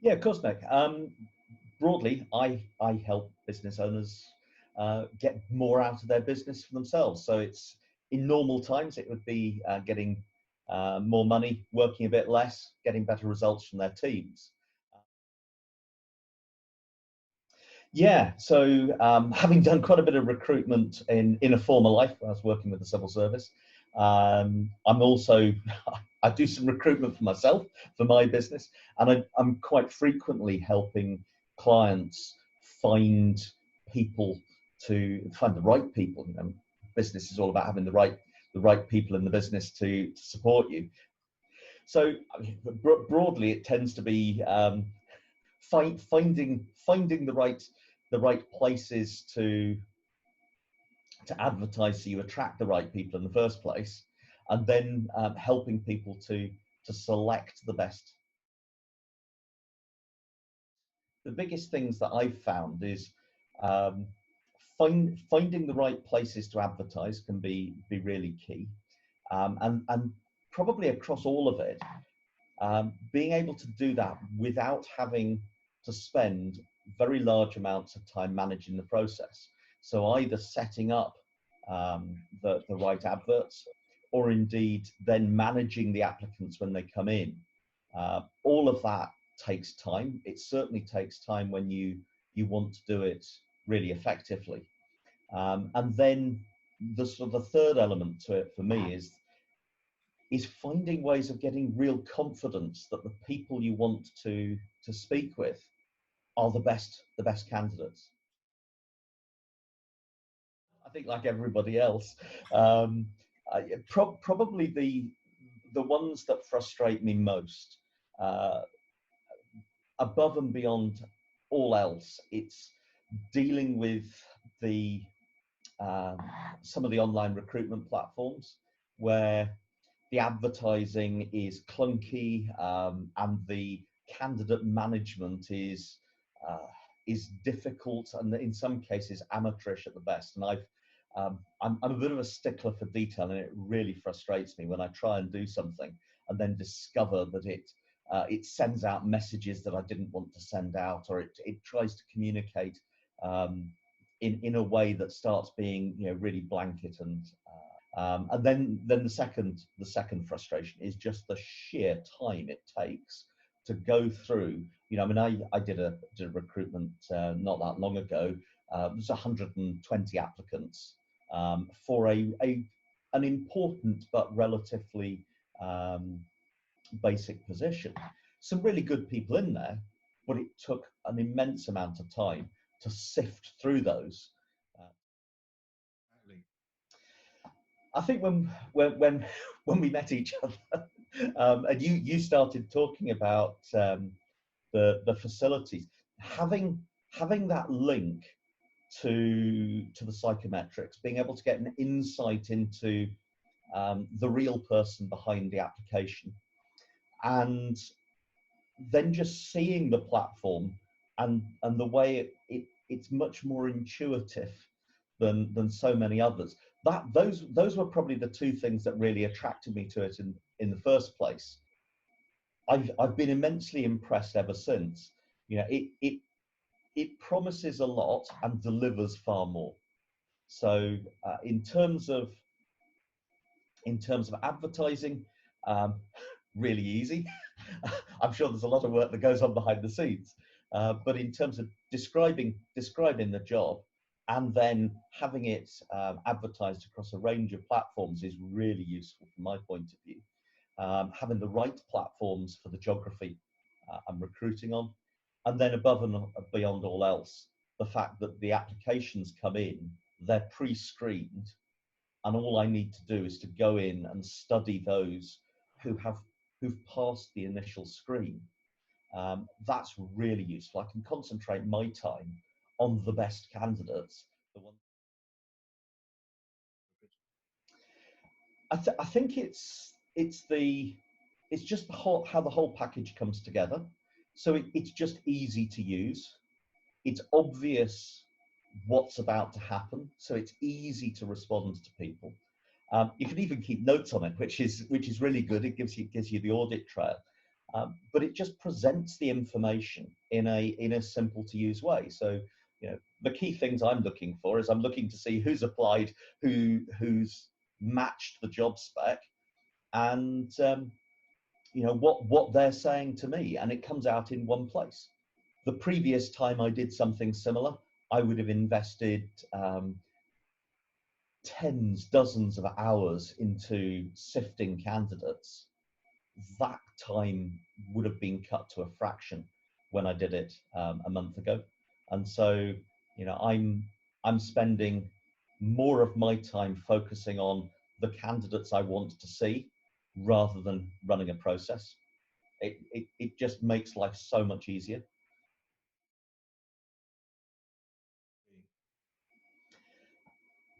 Yeah, of course, Nick. Broadly, I help business owners get more out of their business for themselves. So it's in normal times, it would be getting more money, working a bit less, getting better results from their teams. Yeah, so having done quite a bit of recruitment in a former life, I was working with the civil service. I'm also I do some recruitment for myself for my business, and I'm quite frequently helping clients find people to find the right people. You know, business is all about having the right people in the business to support you. So broadly, it tends to be finding the right places to advertise so you attract the right people in the first place, and then helping people to select the best. The biggest things that I've found is um, finding the right places to advertise can be really key, and probably across all of it, being able to do that without having to spend very large amounts of time managing the process. So either setting up the right adverts, or indeed then managing the applicants when they come in. All of that takes time. It certainly takes time when you want to do it really effectively. And then the sort of the third element to it for me is finding ways of getting real confidence that the people you want to speak with are the best candidates. I think like everybody else, probably the ones that frustrate me most, uh, above and beyond all else, it's dealing with the um, some of the online recruitment platforms where the advertising is clunky, and the candidate management uh, is difficult, and in some cases amateurish at the best. And I'm a bit of a stickler for detail, and it really frustrates me when I try and do something and then discover that it sends out messages that I didn't want to send out, or it tries to communicate in a way that starts being, you know, really blanket. And then the second frustration is just the sheer time it takes to go through. You know, I mean, I did a recruitment not that long ago. It was 120 applicants for an important but relatively basic position. Some really good people in there, but it took an immense amount of time to sift through those. Uh, I think when we met each other, and you started talking about the facilities, having that link to the psychometrics, being able to get an insight into the real person behind the application, and then just seeing the platform and the way it's much more intuitive than so many others. That those were probably the two things that really attracted me to it in the first place. I've been immensely impressed ever since. You know, it promises a lot and delivers far more. So in terms of advertising, um, really easy. I'm sure there's a lot of work that goes on behind the scenes, but in terms of describing the job and then having it advertised across a range of platforms is really useful from my point of view. Having the right platforms for the geography I'm recruiting on, and then above and beyond all else, the fact that the applications come in, they're pre-screened, and all I need to do is to go in and study those who've passed the initial screen. That's really useful. I can concentrate my time on the best candidates. The one I think it's just how the whole package comes together. So it's just easy to use. It's obvious what's about to happen, so it's easy to respond to people. You can even keep notes on it, which is really good. It gives you the audit trail. but it just presents the information in a simple to use way. So, the key things I'm looking for is I'm looking to see who's applied, who's matched the job spec, and what they're saying to me, and it comes out in one place. The previous time I did something similar, I would have invested tens, dozens of hours into sifting candidates. That time would have been cut to a fraction when I did it a month ago, and so I'm spending more of my time focusing on the candidates I want to see rather than running a process. It just makes life so much easier.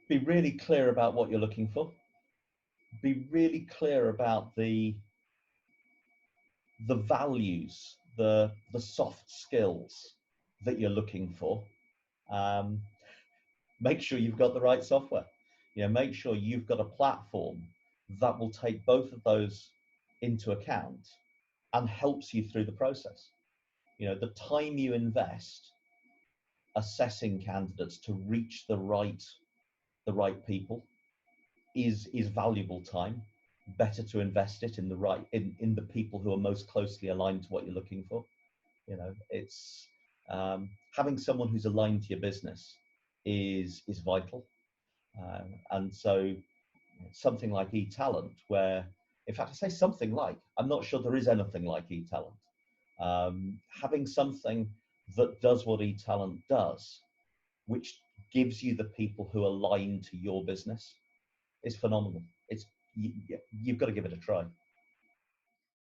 Be really clear about what you're looking for. Be really clear about the values, the soft skills that you're looking for. Um, Make sure you've got the right software. Make sure you've got a platform that will take both of those into account and helps you through the process. The time you invest assessing candidates to reach the right people is valuable time. Better to invest it in the people who are most closely aligned to what you're looking for. It's having someone who's aligned to your business is vital. And so something like eTalent, where, in fact, I say something like, I'm not sure there is anything like eTalent. Having something that does what eTalent does, which gives you the people who align to your business, is phenomenal. You've got to give it a try.